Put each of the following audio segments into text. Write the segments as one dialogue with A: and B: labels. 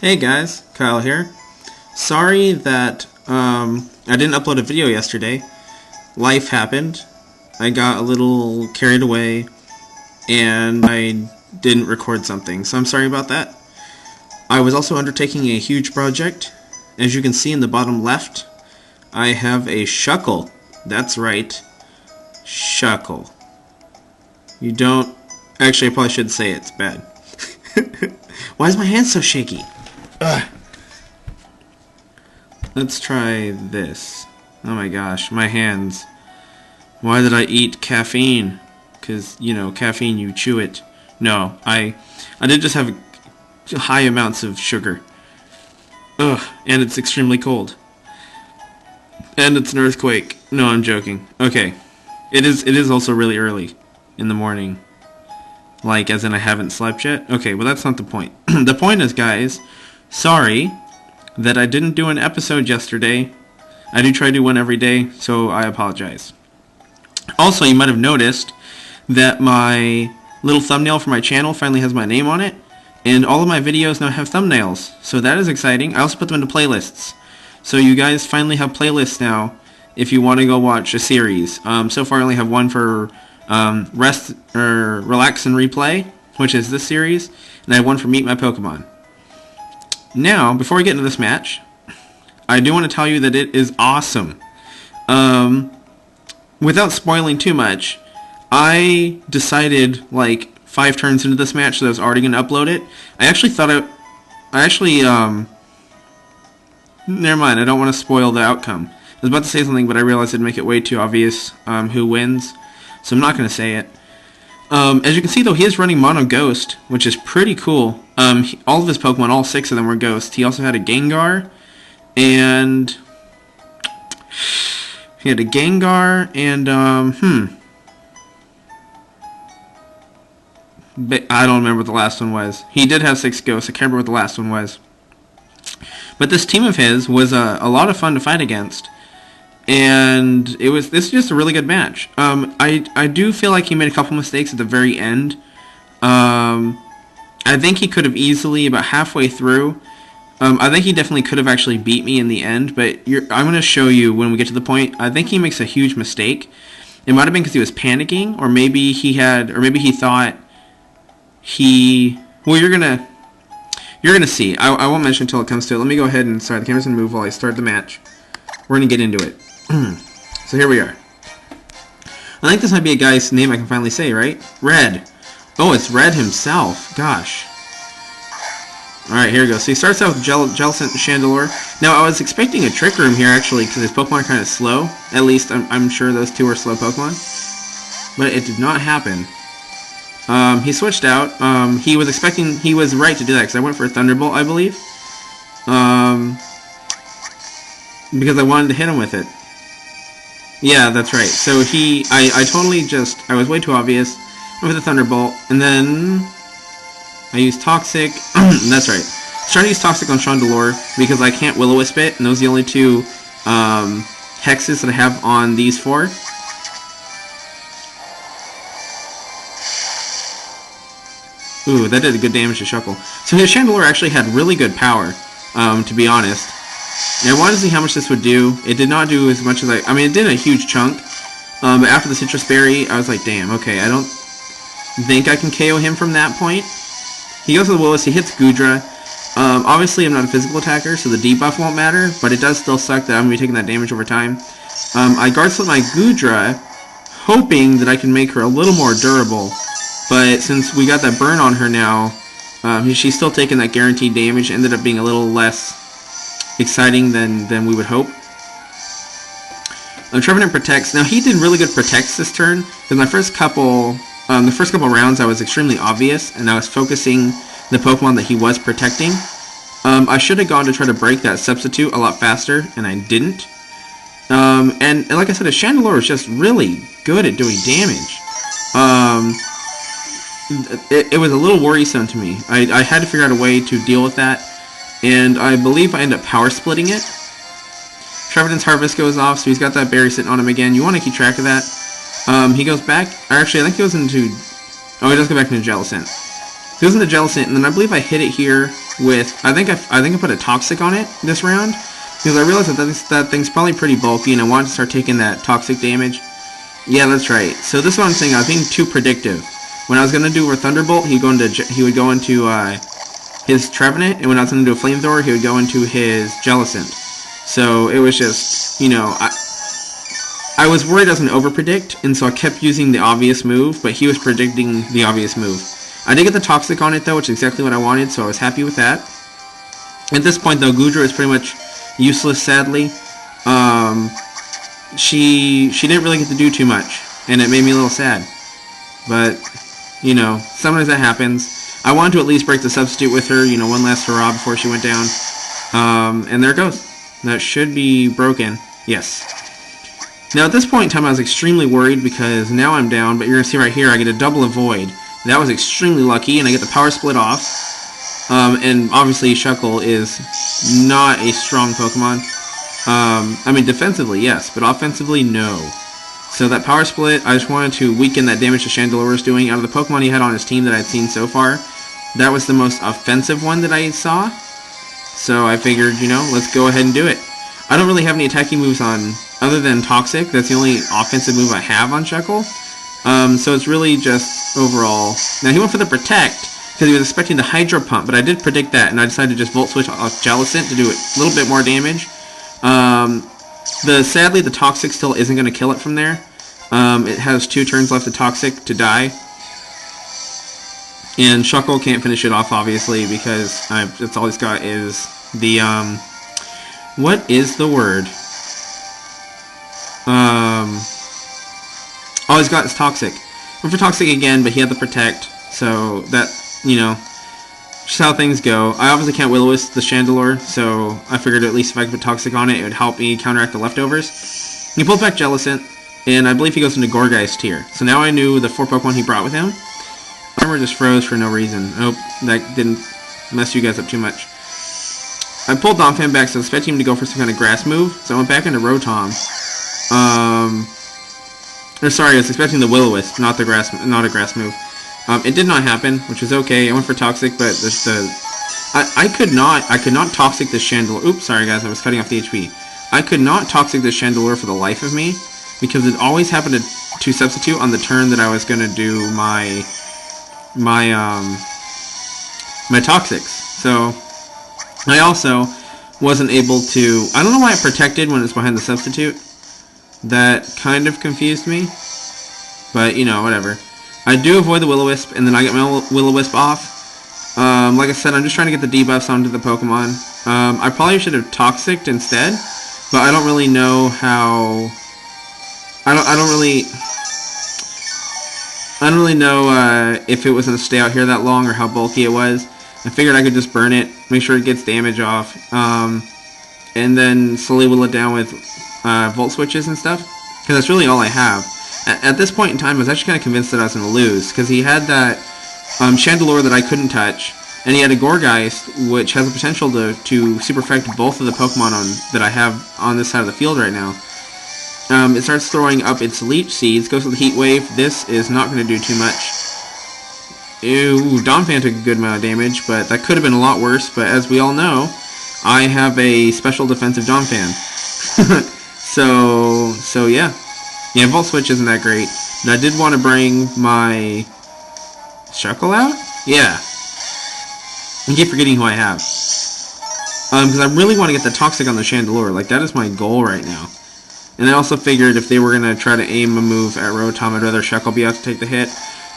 A: Hey guys, Kyle here. Sorry that I didn't upload a video yesterday. Life happened. I got a little carried away and I didn't record something, so I'm sorry about that. I was also undertaking a huge project. As you can see in the bottom left, I have a shuckle. That's right. Shuckle. You don't... Actually, I probably shouldn't say it. It's bad. Why is my hand so shaky? Ugh. Let's try this. Oh my gosh, my hands. Why did I eat caffeine? Because, you know, caffeine, you chew it. No, I did just have high amounts of sugar. Ugh, and it's extremely cold. And it's an earthquake. No, I'm joking. Okay. It is also really early in the morning. Like, as in I haven't slept yet? Okay, well that's not the point. The point is, guys, sorry that I didn't do an episode yesterday. I do try to do one every day, so I apologize. Also, you might have noticed that my little thumbnail for my channel finally has my name on it, and all of my videos now have thumbnails, so that is exciting. I also put them into playlists, so you guys finally have playlists now if you want to go watch a series. So far I only have one for Relax and Replay, which is this series, and I have one for Meet My Pokemon. Now, before we get into this match, I do want to tell you that it is awesome. Without spoiling too much, I decided like 5 turns into this match that I was already going to upload it. Never mind, I don't want to spoil the outcome. I was about to say something, but I realized it'd make it way too obvious who wins, so I'm not going to say it. As you can see, though, he is running Mono Ghost, which is pretty cool. All of his Pokemon, all 6 of them were Ghost. He also had a Gengar, and... He had a Gengar, and, I don't remember what the last one was. He did have 6 Ghosts. I can't remember what the last one was. But this team of his was a lot of fun to fight against. And this is just a really good match. I do feel like he made a couple mistakes at the very end. I think he could have easily, about halfway through, I think he definitely could have actually beat me in the end, but I'm going to show you when we get to the point. I think he makes a huge mistake. It might have been because he was panicking, or maybe he thought well, you're gonna see. I won't mention until it comes to it. Let me go ahead and, sorry, the camera's going to move while I start the match. We're going to get into it. So here we are. I think this might be a guy's name I can finally say, right? Red. Oh, it's Red himself. Gosh. Alright, here we go. So he starts out with Jellicent and Chandelure. Now, I was expecting a Trick Room here, actually, because his Pokemon are kind of slow. At least, I'm sure those 2 are slow Pokemon. But it did not happen. He switched out. He was right to do that, because I went for a Thunderbolt, I believe. Because I wanted to hit him with it. Yeah, that's right. So I was way too obvious. Went with the Thunderbolt, and then I used Toxic. That's right. I was trying to use Toxic on Chandelure because I can't Will-O-Wisp it, and those are the only 2 hexes that I have on these 4. Ooh, that did a good damage to Shuckle. So his Chandelure actually had really good power, to be honest. And I wanted to see how much this would do. It did not do as much as I mean, it did a huge chunk. But after the Citrus Berry, I was like, damn, okay, I don't think I can KO him from that point. He goes to the Willis, he hits Goodra. Obviously, I'm not a physical attacker, so the debuff won't matter, but it does still suck that I'm going to be taking that damage over time. I Guard Slip my Goodra, hoping that I can make her a little more durable. But since we got that burn on her now, she's still taking that guaranteed damage. Ended up being a little less exciting than we would hope. Trevenant protects. Now he did really good protects this turn, because the first couple rounds I was extremely obvious, and I was focusing the Pokemon that he was protecting. I should have gone to try to break that substitute a lot faster, and I didn't. And like I said, a Chandelure is just really good at doing damage. It was a little worrisome to me. I had to figure out a way to deal with that, and I believe I ended up power splitting it. Trevenant's Harvest goes off, so he's got that berry sitting on him again. You want to keep track of that. He goes back. Actually, I think he goes into... Oh, he does go back into Jellicent. Goes into Jellicent, and then I believe I hit it here with, I think I put a Toxic on it this round, because I realized that thing's probably pretty bulky, and I wanted to start taking that Toxic damage. Yeah, that's right. So this is what I'm saying, I was being too predictive. When I was going to do a Thunderbolt, he would go into his Trevenant, and when I was going to do a Flamethrower, he would go into his Jellicent. So it was just, you know, I was worried I was going to overpredict, and so I kept using the obvious move, but he was predicting the obvious move. I did get the Toxic on it though, which is exactly what I wanted, so I was happy with that. At this point though, Goodra is pretty much useless, sadly. She didn't really get to do too much, and it made me a little sad. But, you know, sometimes that happens. I wanted to at least break the substitute with her, you know, one last hurrah before she went down. And there it goes. That should be broken. Yes. Now at this point in time I was extremely worried because now I'm down, but you're going to see right here I get a double Avoid. That was extremely lucky, and I get the Power Split off. And obviously Shuckle is not a strong Pokemon. I mean defensively, yes, but offensively, no. So that Power Split, I just wanted to weaken that damage that Chandelure was doing. Out of the Pokemon he had on his team that I'd seen so far, that was the most offensive one that I saw. So I figured, you know, let's go ahead and do it. I don't really have any attacking moves on, other than Toxic. That's the only offensive move I have on Shuckle. So it's really just overall. Now he went for the Protect because he was expecting the Hydro Pump, but I did predict that, and I decided to just Volt Switch off Jellicent to do a little bit more damage. Sadly, the Toxic still isn't going to kill it from there. It has 2 turns left of Toxic to die, and Shuckle can't finish it off obviously because it's all he's got is the what is the word? All he's got is Toxic. Went for Toxic again, but he had the Protect, so that, you know, just how things go. I obviously can't Will-O-Wisp the Chandelure, so I figured at least if I could put Toxic on it, it would help me counteract the leftovers. He pulls back Jellicent, and I believe he goes into Gourgeist here. So now I knew the 4 Pokemon he brought with him. Armor just froze for no reason. Oh, that didn't mess you guys up too much. I pulled Donphan back, so I was expecting him to go for some kind of grass move, so I went back into Rotom. Or sorry, I was expecting the Will-O-Wisp, not a grass move. It did not happen, which was okay. I went for Toxic, but I could not Toxic this Chandelure. Oops, sorry guys, I was cutting off the HP. I could not Toxic this Chandelure for the life of me, because it always happened to substitute on the turn that I was gonna do my Toxics. So I also wasn't able to. I don't know why it protected when it's behind the substitute. That kind of confused me, but you know, whatever. I do avoid the Will-O-Wisp, and then I get my Will-O-Wisp off. Like I said, I'm just trying to get the debuffs onto the Pokemon. I probably should have Toxic'd instead, but I don't really know how. I don't really know if it was gonna stay out here that long or how bulky it was. I figured I could just burn it, make sure it gets damage off, and then slowly whittle it down with Volt Switches and stuff, because that's really all I have. At this point in time, I was actually kind of convinced that I was going to lose, because he had that Chandelure that I couldn't touch, and he had a Gourgeist, which has the potential to super effect both of the Pokemon that I have on this side of the field right now. It starts throwing up its Leech Seeds, goes with the Heat Wave. This is not going to do too much. Ew, Donphan took a good amount of damage, but that could have been a lot worse, but as we all know, I have a special defensive Donphan. So yeah. Yeah, Volt Switch isn't that great. But I did want to bring my Shuckle out? Yeah. I keep forgetting who I have. Because I really want to get the Toxic on the Chandelure. Like, that is my goal right now. And I also figured if they were going to try to aim a move at Rotom, I'd rather Shuckle be out to take the hit.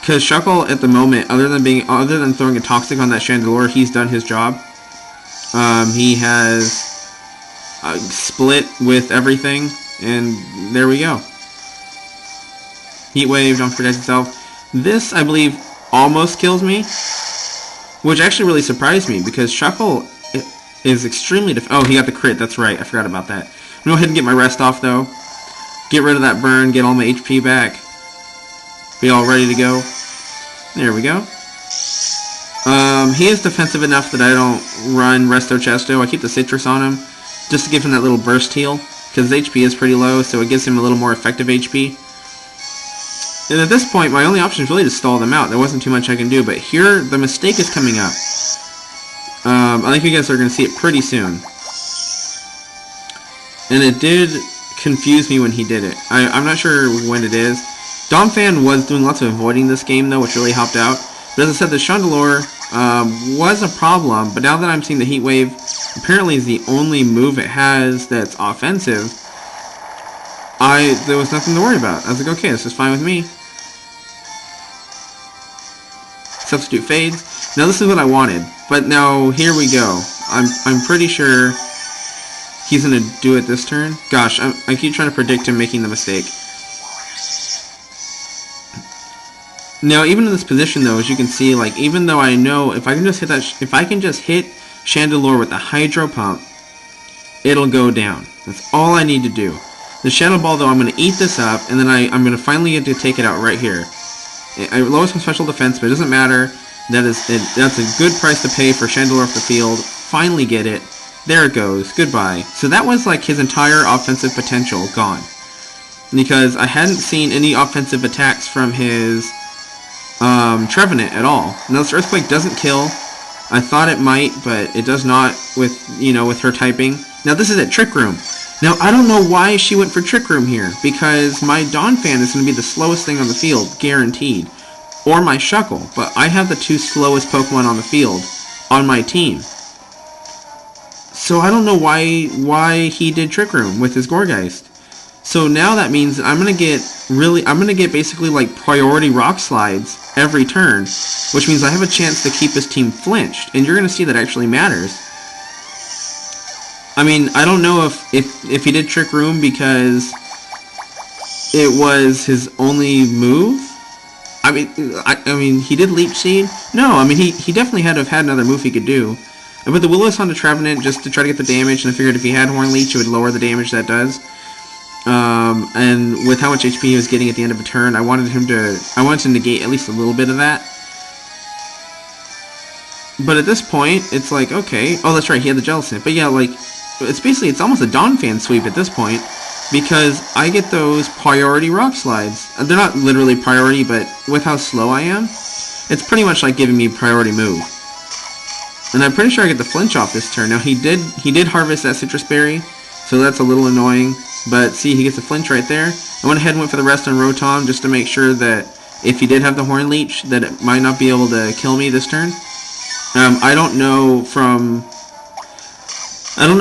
A: Because Shuckle, at the moment, other than throwing a Toxic on that Chandelure, he's done his job. He has split with everything, and there we go. Heat Wave, don't protect itself. This, I believe, almost kills me, which actually really surprised me, because Shuckle is extremely oh, he got the crit, that's right, I forgot about that. I'm going to go ahead and get my rest off, though. Get rid of that burn, get all my HP back. Be all ready to go. There we go. He is defensive enough that I don't run Resto Chesto. I keep the Citrus on him, just to give him that little burst heal, because his HP is pretty low, so it gives him a little more effective HP. And at this point, my only option is really to stall them out. There wasn't too much I can do, but here, the mistake is coming up. I think you guys are going to see it pretty soon. And it did confuse me when he did it. I'm not sure when it is. Domfan was doing lots of avoiding this game, though, which really helped out. But as I said, the Chandelure was a problem, but now that I'm seeing the Heat Wave, apparently is the only move it has that's offensive, there was nothing to worry about. I was like, okay, this is fine with me. Substitute fades. Now this is what I wanted, but now here we go. I'm pretty sure he's gonna do it this turn. Gosh, I keep trying to predict him making the mistake. Now, even in this position, though, as you can see, like, even though I know if I can just hit that, if I can just hit Chandelure with the Hydro Pump, it'll go down. That's all I need to do. The Shadow Ball, though, I'm going to eat this up, and then I'm going to finally get to take it out right here. I lost my special defense, but it doesn't matter. That's a good price to pay for Chandelure off the field. Finally get it. There it goes. Goodbye. So that was like his entire offensive potential gone. Because I hadn't seen any offensive attacks from his Trevenant at all. Now this Earthquake doesn't kill. I thought it might, but it does not with, with her typing. Now this is at Trick Room. Now I don't know why she went for Trick Room here, because my Donphan is going to be the slowest thing on the field, guaranteed. Or my Shuckle, but I have the two slowest Pokemon on the field on my team. So I don't know why he did Trick Room with his Gourgeist. So now that means I'm gonna get basically like priority Rock Slides every turn, which means I have a chance to keep his team flinched, and you're gonna see that actually matters. I mean, I don't know if he did Trick Room because it was his only move. I mean, he did Leech Seed. No, I mean he definitely had to have had another move he could do. I put the Will-O-Wisp onto Trevenant just to try to get the damage, and I figured if he had Horn Leech, it would lower the damage that does. And with how much HP he was getting at the end of a turn, I wanted to negate at least a little bit of that. But at this point, it's like, okay, oh that's right, he had the Jellicent. But yeah, like, it's almost a Donphan sweep at this point, because I get those priority Rock Slides. They're not literally priority, but with how slow I am, it's pretty much like giving me priority move. And I'm pretty sure I get the flinch off this turn. Now he did harvest that Citrus Berry, so that's a little annoying. But see, he gets a flinch right there. I went ahead and went for the rest on Rotom just to make sure that if he did have the Horn Leech, that it might not be able to kill me this turn. I don't know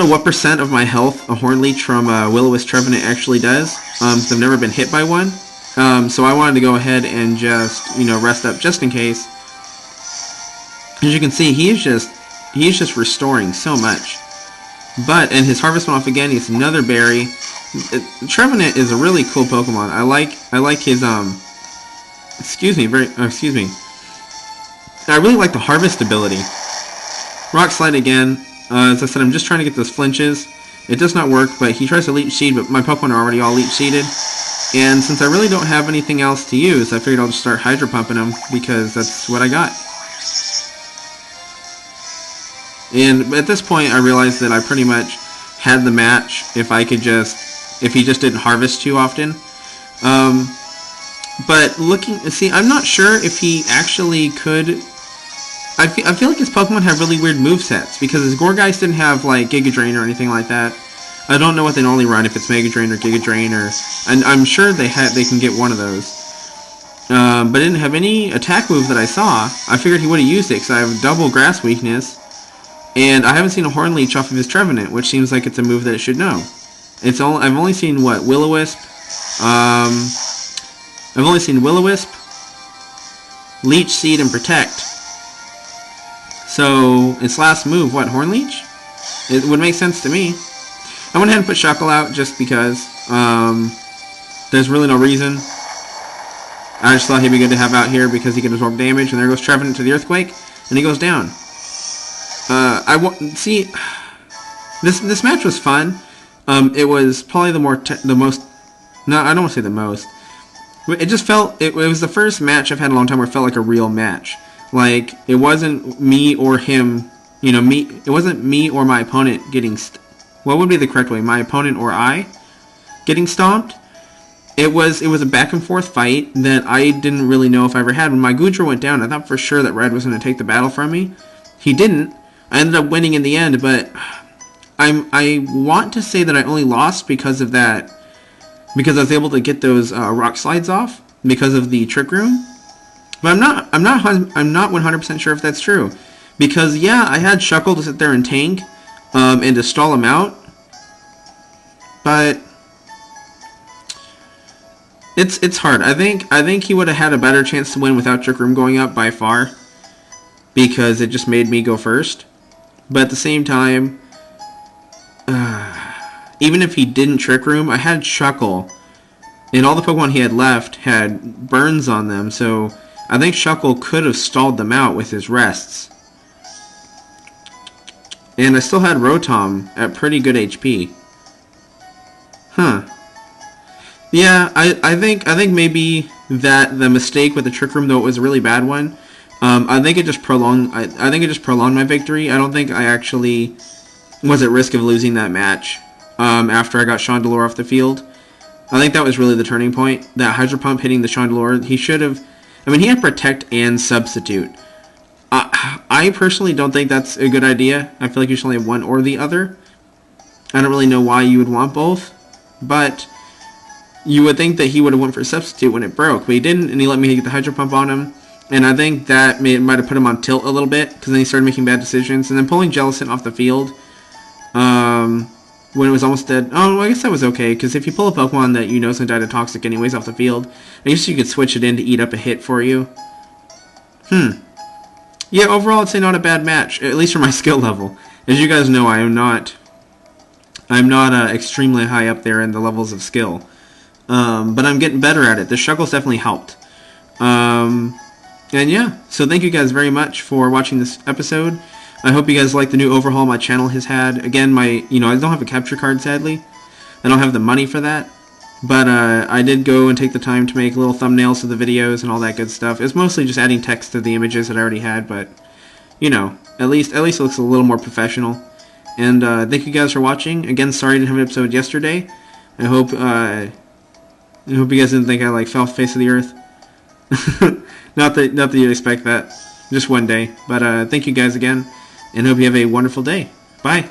A: what percent of my health a Horn Leech from Will-O-Wisp Trevenant actually does, because I've never been hit by one. So I wanted to go ahead and just, rest up just in case. As you can see, he is just restoring so much. And his Harvest went off again. He gets another berry. Trevenant is a really cool Pokemon. I like his excuse me. I really like the Harvest ability. Rock Slide again. As I said, I'm just trying to get those flinches. It does not work, but he tries to Leech Seed, but my Pokemon are already all Leech Seeded. And since I really don't have anything else to use, I figured I'll just start Hydro Pumping him, because that's what I got. And at this point, I realized that I pretty much had the match if he just didn't harvest too often. But I'm not sure if he actually could. I feel like his Pokemon have really weird movesets, because his Gourgeist didn't have like Giga Drain or anything like that. I don't know what they normally run, if it's Mega Drain or Giga Drain, and I'm sure they can get one of those. But it didn't have any attack move that I saw. I figured he would have used it because I have double Grass Weakness. And I haven't seen a Horn Leech off of his Trevenant, which seems like it's a move that it should know. I've only seen what, Will-O-Wisp. I've only seen Will-O-Wisp, Leech Seed, and Protect. So its last move, what, Horn Leech? It would make sense to me. I went ahead and put Shuckle out just because. There's really no reason. I just thought he'd be good to have out here because he can absorb damage, and there goes Trevenant to the Earthquake, and he goes down. This match was fun. It was probably the most. No, I don't want to say the most. It just felt it was the first match I've had in a long time where it felt like a real match. Like it wasn't me or him. It wasn't me or my opponent getting. What would be the correct way? My opponent or I getting stomped. it was a back and forth fight that I didn't really know if I ever had. When my Goodra went down, I thought for sure that Red was going to take the battle from me. He didn't. I ended up winning in the end, but I want to say that I only lost because of that, because I was able to get those rock slides off because of the trick room. But I'm not 100% sure if that's true, because yeah, I had Shuckle to sit there and tank, and to stall him out, but it's hard. I think he would have had a better chance to win without trick room going up by far, because it just made me go first. But at the same time, even if he didn't trick room, I had Shuckle, and all the Pokemon he had left had burns on them, so I think Shuckle could have stalled them out with his rests. And I still had Rotom at pretty good HP. Huh. Yeah, I think maybe that the mistake with the trick room, though it was a really bad one, I think it just prolonged my victory. I don't think I actually was at risk of losing that match after I got Chandelure off the field. I think that was really the turning point. That Hydro Pump hitting the Chandelure, he should have... I mean, he had Protect and Substitute. I personally don't think that's a good idea. I feel like you should only have one or the other. I don't really know why you would want both, but you would think that he would have went for Substitute when it broke, but he didn't, and he let me get the Hydro Pump on him. And I think that might have put him on tilt a little bit, because then he started making bad decisions. And then pulling Jellicent off the field when it was almost dead. Oh, well, I guess that was okay, because if you pull a Pokemon that you know is going to die to Toxic anyways off the field, I guess you could switch it in to eat up a hit for you. Yeah, overall, I'd say not a bad match, at least for my skill level. As you guys know, I'm not extremely high up there in the levels of skill. But I'm getting better at it. The Shuckle's definitely helped. And yeah, so thank you guys very much for watching this episode. I hope you guys like the new overhaul my channel has had. Again, I don't have a capture card, sadly. I don't have the money for that. But I did go and take the time to make little thumbnails of the videos and all that good stuff. It's mostly just adding text to the images that I already had, but at least it looks a little more professional. And thank you guys for watching. Again, sorry I didn't have an episode yesterday. I hope you guys didn't think I fell off the face of the earth. Not that you'd expect that. Just one day. But thank you guys again, and hope you have a wonderful day. Bye.